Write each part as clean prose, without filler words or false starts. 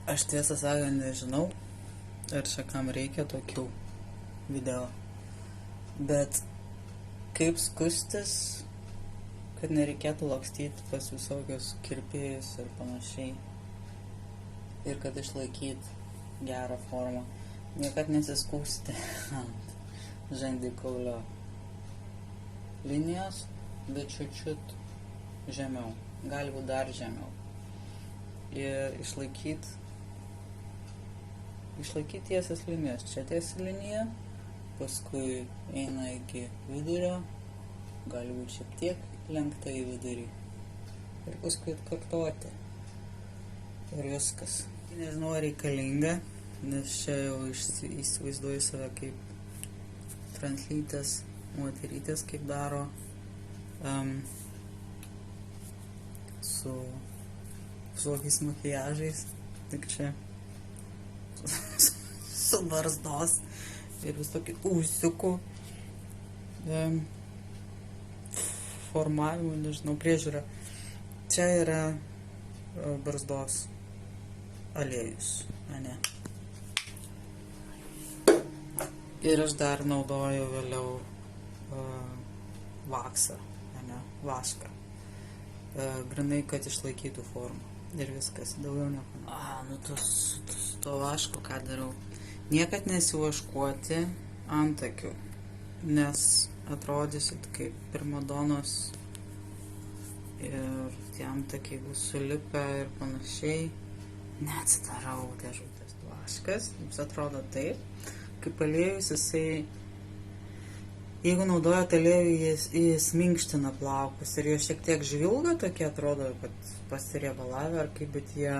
Aš tiesą sakant nežinau, ar čia kam reikia tokių video. Bet kaip skustis, kad nereikėtų lakstyti pas visokius kirpėjus ir panašiai. Ir kad išlaikyti gerą formą. Niekad nesiskūsti ant žandikaulio linijos, bet čiut žemiau. Gali būti dar žemiau. Ir išlaikyti tiesias linijas. Čia tiesi linija, paskui eina iki vidurio, gali būti šiek tiek lenkta į vidurį. Ir paskui atkartoti. Ir viskas. Nežinau, reikalinga, nes čia jau įsivaizduoju save kaip translytės moterytės, kaip daro su visokiais makiažais, tik čia su barzdos ir visokių ūsiukų formavimu, nežinau, priežiūra. Čia yra barzdos aliejus, ne? Ir aš dar naudoju vėliau vaksą, ne? Vašką. Grinai, kad išlaikytų formą. Ir viskas, daugiau nieko. Su to vašku ką darau? Niekad nesivaškuoti antakių, nes atrodysit kaip primadonos ir tie antakiai bus sulipę ir panašiai. Neatsidarau dėžutės vaškas, jums atrodo taip. Kaip aliejus, jisai, jeigu naudojate aliejų, jis minkština plaukus ir jie šiek tiek žvilga, tokie atrodo, kad pasiriebalavę ar kaip, bet jie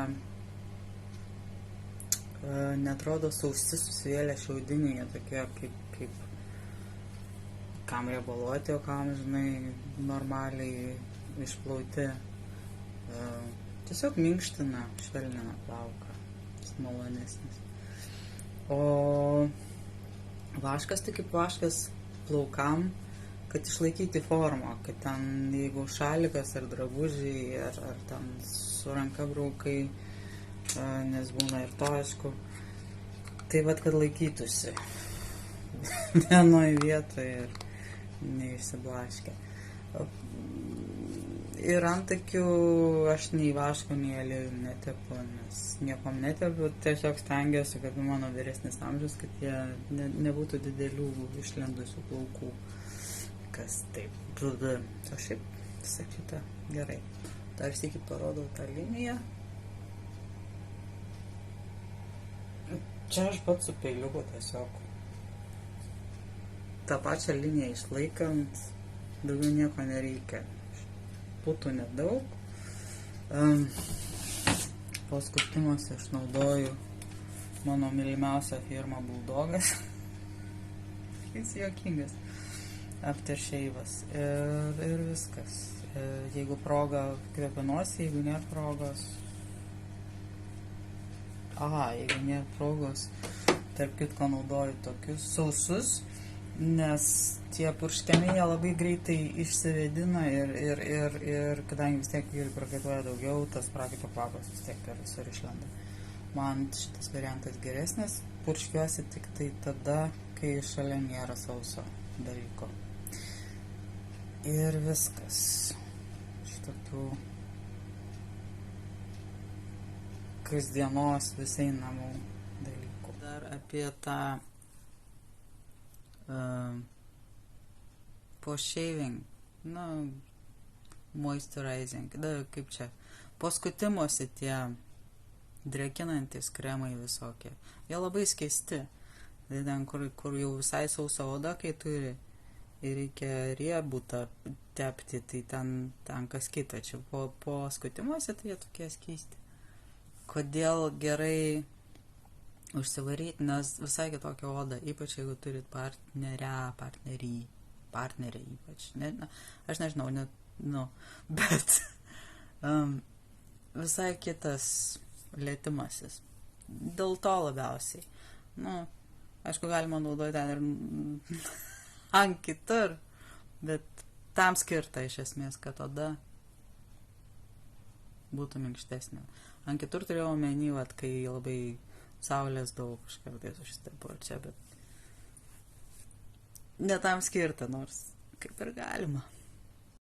netrodo sausi, susivėlę šiaudiniai, jie tokie kaip kam riebaluoti, o kam, žinai, normaliai išplauti. Tiesiog minkština, švelnina plauką, jis malonesnis. O vaškas tai kaip vaškas plaukam, kad išlaikyti formą, kad ten jeigu šalikas ar drabužiai ar ten su ranka braukai, nes būna ir to, aišku, tai vat, kad laikytųsi vienoje vietoje ir neišsiblaškė. Ir antakių aš nei vaško, nei aliejų netepu, nes niekom netepu, tiesiog stengiuosi, kad mano vyresnis amžius, kad jie nebūtų didelių išlendusių plaukų, kas taip, o šiaip sakyta gerai. Dar sykį parodau tą liniją. Čia aš pats su peiliuku tiesiog tą pačią liniją išlaikant, daugiau nieko nereikia. Putų nedaug. Po skutimuose aš naudoju mano mylimiausią firmą Bulldogas. Jis juokingas. Aftershave'as. Ir viskas. Jeigu proga kvepinuosi, jeigu nėra progos. Jeigu nėra progos, tarp kitko naudoju tokius sausus, nes tie purškemiai jie labai greitai išsivedina ir kadangi vis tiek vyrai prakaituoja daugiau, tas prakaito kvapas vis tiek per visur išlenda. Man šitas variantas geresnis, purškiuosi tik tai tada, kai šalia nėra sauso dalyko. Ir viskas. Šitokių kasdienos visai namų dalykų. Dar apie tą po shaving, moisturizing, kaip čia, po skutimosi tie drekinantis kremai visokie, jie labai skeisti, ten kur jau visai sausa oda, kai turi ir reikia riebų tepti, tai ten kas kita, čia po skutimosi tai jie tokie skeisti. Kodėl gerai užsivaryti, nes visai kitokia oda, ypač jeigu turit partnerį ypač. Aš nežinau, bet visai kitas lietimasis. Dėl to labiausiai. Aišku, galima naudoti ten ir ant kitur, bet tam skirta iš esmės, kad oda būtų minkštesnė. Ant kitur turėjau omeny, vat, kai labai saulės daug, aš kartais užstebu čia, bet ne tam skirta, nors kaip ir galima.